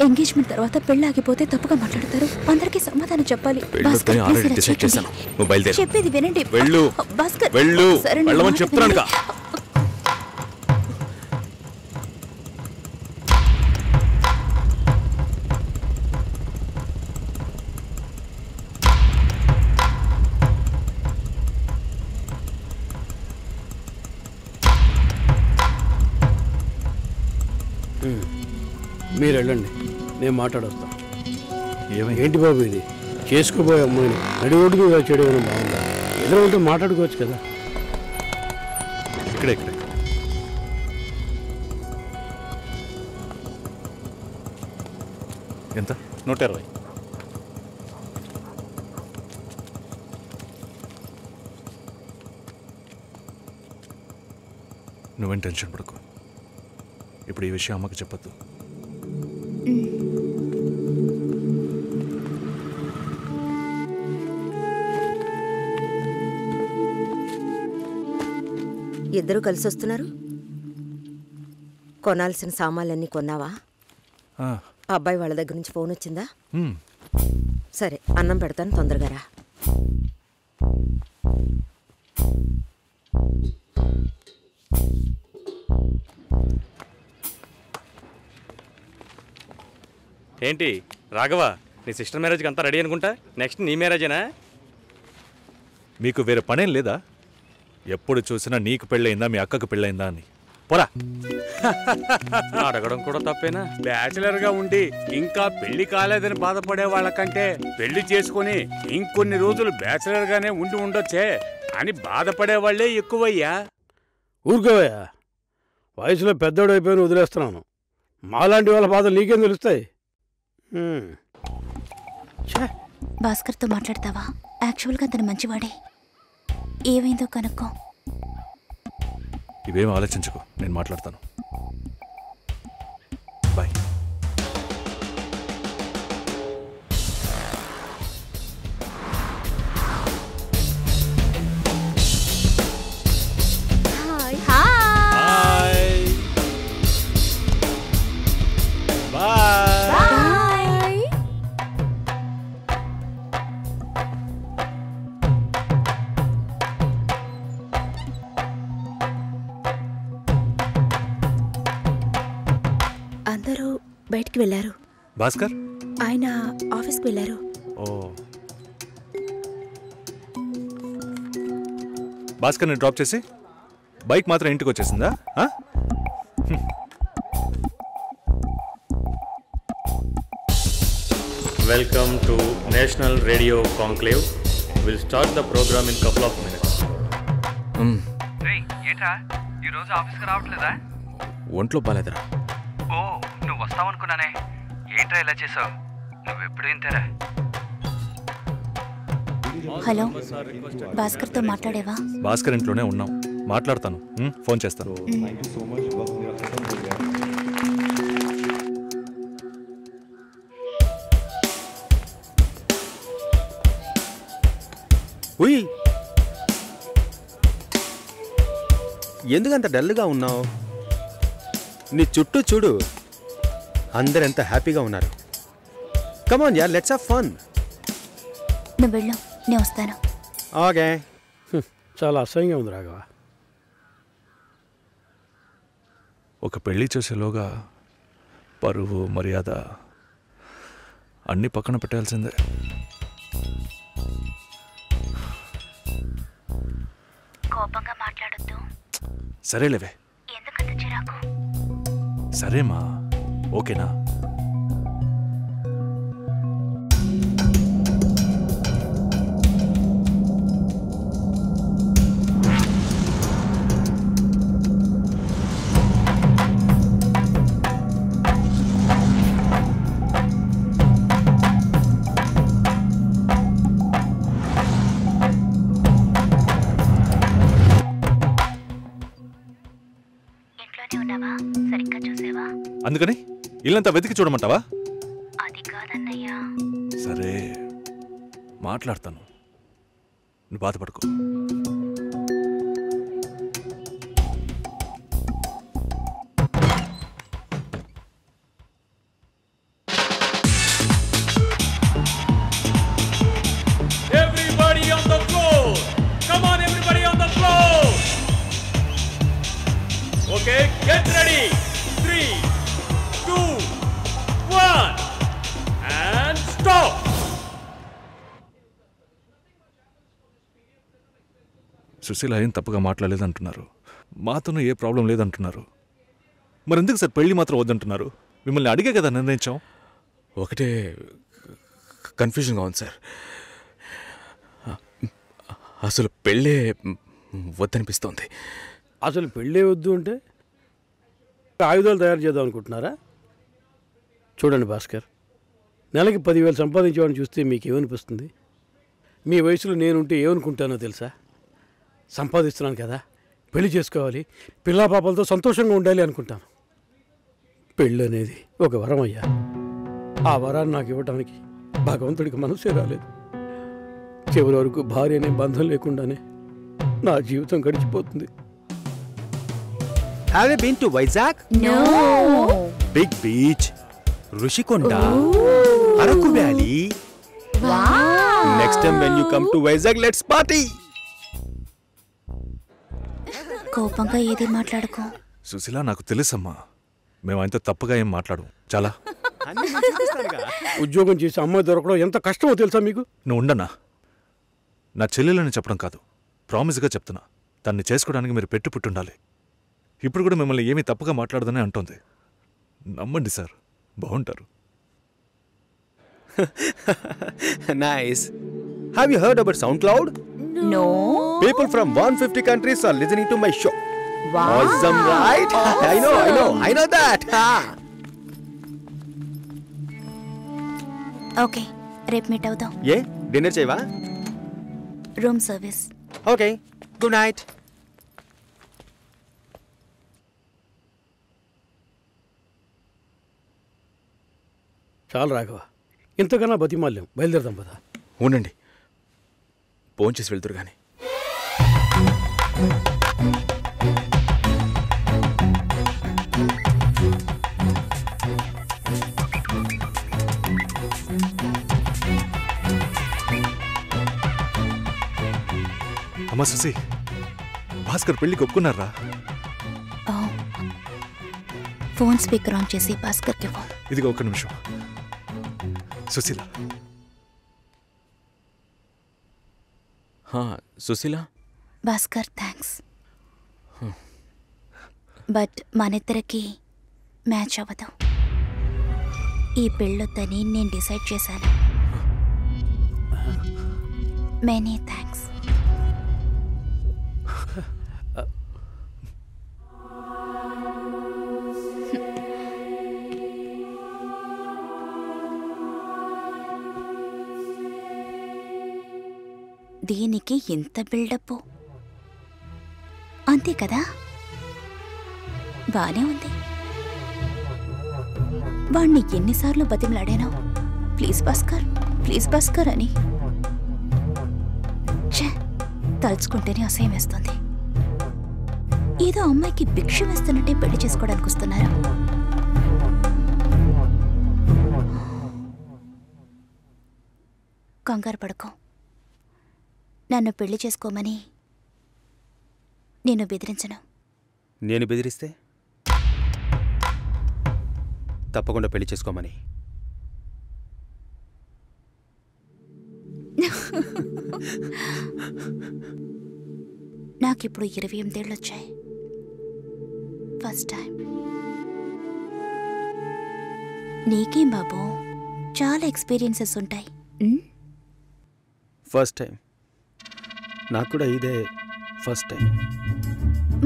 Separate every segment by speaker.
Speaker 1: Engagement తర్వాత పెళ్లి ఆగిపోతే తప్పుగా మాట్లాడతారు. అందరికీ సమాధానం చెప్పాలి. చెప్పేది వినండి భాస్కర్.
Speaker 2: చెప్తున్నానుగా.
Speaker 3: మీరు వెళ్ళండి, నేను మాట్లాడొస్తాను. ఏంటి బాబు ఇది? చేసుకోబోయే అమ్మాయిని నడి రోడ్డుకు చేయడం ఏమైనా బాగుందా? ఎదురు ఉంటే మాట్లాడుకోవచ్చు కదా.
Speaker 2: ఇక్కడే ఎంత?
Speaker 4: 120.
Speaker 2: నువ్వేం టెన్షన్ పడకు. ఇప్పుడు ఈ విషయం అమ్మకి చెప్పొద్దు.
Speaker 5: ఇద్దరు కలిసి వస్తున్నారు. కొనాల్సిన సామాన్లన్నీ కొన్నావా? అబ్బాయి వాళ్ళ దగ్గర నుంచి ఫోన్ వచ్చిందా? సరే, అన్నం పెడతాను, తొందరగా రా.
Speaker 4: ఏంటి రాఘవ, నీ సిస్టర్ మ్యారేజ్కి అంతా రెడీ అనుకుంటా? నెక్స్ట్ నీ మ్యారేజేనా?
Speaker 2: మీకు వేరే పనేం లేదా? ఎప్పుడు చూసినా నీకు పెళ్ళయిందా, మీ అక్కకు పెళ్ళయిందా అని. పోరా.
Speaker 4: అడగడం కూడా తప్పేనా?
Speaker 6: బ్యాచిలర్గా ఉండి ఇంకా పెళ్లి కాలేదని బాధపడే వాళ్ళకంటే పెళ్లి చేసుకుని ఇంకొన్ని రోజులు బ్యాచిలర్గానే ఉండి ఉండొచ్చే అని బాధపడే వాళ్ళే ఎక్కువయ్యా.
Speaker 3: ఊరుకోవయ్యా, వయసులో పెద్దోడు అయిపోయిన వదిలేస్తున్నాను. మాలాంటి వాళ్ళ బాధలు నీకేం తెలుస్తాయి?
Speaker 1: భాస్కర్తో మాట్లాడతావా? యాక్చువల్గా అతను మంచివాడే. ఏమైందో కనుక్కో.
Speaker 2: ఇవేం ఆలోచించుకో, నేను మాట్లాడతాను. బాయ్.
Speaker 1: అందరూ బయటికి వెళ్ళారు.
Speaker 2: భాస్కర్
Speaker 1: ఆయన ఆఫీస్కి వెళ్ళారు.
Speaker 2: ఓ, భాస్కర్ని డ్రాప్ చేసి బైక్ మాత్రం ఇంటికి వచ్చేసిందా?
Speaker 4: Welcome to national radio conclave. Will start the program in couple of minutes.
Speaker 7: ఏంట్రా ఈరోజు ఆఫీస్కి రావట్లేదా?
Speaker 2: ఒంట్లో బాలేదురా.
Speaker 7: ఓ, నువ్వు వస్తావనుకున్నానే. ఏంట్రా ఇలా చేసావు? నువ్వెప్పుడు ఇంతేరా?
Speaker 1: హలో, భాస్కర్తో మాట్లాడేవా?
Speaker 2: భాస్కర్ ఇంట్లోనే ఉన్నాం, మాట్లాడతాను. ఫోన్ చేస్తాను.
Speaker 8: ఉయ్, ఎందుకంత డల్గా ఉన్నావు? నీ చుట్టూ చూడు, అందరెంత హ్యాపీగా ఉన్నారు. కమాన్ యార్, లెట్స్ హావ్ ఫన్.
Speaker 1: నువ్వు వెళ్ళు, నేను వస్తాను.
Speaker 8: ఓకే.
Speaker 3: చాలా అసహ్యంగా ఉంది రాఘవ.
Speaker 2: ఒక పెళ్లి చేసేలోగా పరువు మర్యాద అన్నీ పక్కన పెట్టాల్సిందే.
Speaker 1: కోపంగా మాట్లాడొద్దు.
Speaker 2: సరేలేవే.
Speaker 1: ఎందుకంత చిరాకు?
Speaker 2: సరేమా, ఓకేనా? అందుకని ఇల్లంతా వెతికి చూడమంటావా?
Speaker 1: అది కాదన్నయ్యా.
Speaker 2: సరే, మాట్లాడతాను, నువ్వు బాధపడుకో. సుశీల ఏం తప్పుగా మాట్లాడలేదంటున్నారు, మాతోనూ ఏ ప్రాబ్లం లేదంటున్నారు. మరి ఎందుకు సార్ పెళ్లి మాత్రం వద్దంటున్నారు? మిమ్మల్ని అడిగే కదా నిర్ణయించాం.
Speaker 9: ఒకటే కన్ఫ్యూజన్గా ఉంది సార్. అసలు పెళ్ళే వద్దనిపిస్తోంది.
Speaker 3: అసలు పెళ్ళే వద్దు అంటే ఆయుధాలు తయారు చేద్దాం అనుకుంటున్నారా? చూడండి భాస్కర్, నెలకి 10,000 సంపాదించేవాడిని చూస్తే మీకేమనిపిస్తుంది? మీ వయసులో నేనుంటే ఏమనుకుంటానో తెలుసా? సంపాదిస్తున్నాను కదా, పెళ్లి చేసుకోవాలి, పిల్లా పాపలతో సంతోషంగా ఉండాలి అనుకుంటాను. పెళ్ళి అనేది ఒక వరం అయ్యా. ఆ వరాన్ని నాకు ఇవ్వడానికి భగవంతుడికి మనసే రాలేదు. చివరి వరకు భార్య అనే బంధం లేకుండానే నా జీవితం గడిచిపోతుంది.
Speaker 8: Have you been to Vizag?
Speaker 1: No.
Speaker 8: Big beach, Rushikonda, Araku Valley.
Speaker 1: Wow.
Speaker 8: Next time when you come to Vizag, let's party.
Speaker 1: కోపంగా ఏది మాట్లాడుకో.
Speaker 2: సుశీల, నాకు తెలుసమ్మా, మేము ఆయనతో తప్పుగా ఏం మాట్లాడు. చాలా
Speaker 3: ఉద్యోగం చేసి అమ్మాయి దొరకడం ఎంత కష్టమో తెలుసా మీకు?
Speaker 2: నువ్వు ఉండనా? నా చెల్లెలని చెప్పడం కాదు, ప్రామిస్గా చెప్తున్నా, తన్ని చేసుకోవడానికి మీరు పుట్టుండాలి. ఇప్పుడు కూడా మిమ్మల్ని ఏమీ తప్పుగా మాట్లాడదని అంటోంది. నమ్మండి సార్, బాగుంటారు.
Speaker 8: Nice. Have you heard about SoundCloud?
Speaker 1: No.
Speaker 8: People from 150 countries are listening to my show.
Speaker 1: Wow.
Speaker 8: Awesome, right? I know that.
Speaker 1: Okay, రేపు మీట్ అవుదాం.
Speaker 8: ఏ డిన్నర్ చేయవా?
Speaker 1: Room service.
Speaker 8: Okay, good night.
Speaker 3: చాలు రాఘవ, ఇంతకన్నా బతిమాల్యం. బయలుదేరదాం పదా.
Speaker 9: ఉండండి, ఫోన్ చేసి వెళ్తురు కానీ.
Speaker 2: అమ్మా సుశీ, భాస్కర్ పెళ్ళికి ఒప్పుకున్నారా?
Speaker 1: ఫోన్ స్పీకర్ ఆన్ చేసి భాస్కర్కి ఫోన్.
Speaker 2: ఇదిగో ఒక్క నిమిషం. సుశీల.
Speaker 9: సుశీల.
Speaker 1: భాస్కర్, థ్యాంక్స్, బట్ మనిద్దరికి మ్యాచ్ అవ్వదు. ఈ పెళ్ళొద్దని నేను డిసైడ్ చేశాను. Many thanks. దీనికి ఇంత బిల్డప్ అంతే కదా? బానే ఉంది. వాణ్ణి ఎన్నిసార్లు బతిమలాడాను, ప్లీజ్ భాస్కర్, ప్లీజ్ భాస్కర్ అని. తలుచుకుంటేనే అసహ్యం వేస్తుంది. ఏదో అమ్మాయికి భిక్ష వేస్తున్నట్టే పెళ్లి చేసుకోవడానికి వస్తున్నారు. కంగారు పడుకో. నన్ను పెళ్లి చేసుకోమని నేను బెదిరించను.
Speaker 8: నేను బెదిరిస్తే తప్పకుండా పెళ్లి చేసుకోమని.
Speaker 1: నాకిప్పుడు 28 ఏళ్ళు వచ్చాయి. First time. నీకేం బాబు, చాలా ఎక్స్పీరియన్సెస్ ఉంటాయి.
Speaker 8: First time. నాకు కూడా ఇదే ఫస్ట్ టైం.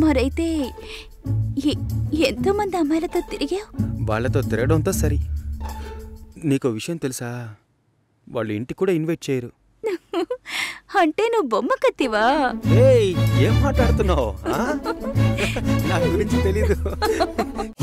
Speaker 1: మరైతే ఎంతోమంది అమ్మాయిలతో తిరిగావు?
Speaker 8: వాళ్ళతో తిరగడంతో సరి. నీకో విషయం తెలుసా? వాళ్ళు ఇంటికి కూడా ఇన్వైట్ చేయరు.
Speaker 1: అంటే నువ్వు బొమ్మ కత్తివా?
Speaker 8: ఏం మాట్లాడుతున్నావు? నా గురించి తెలీదు.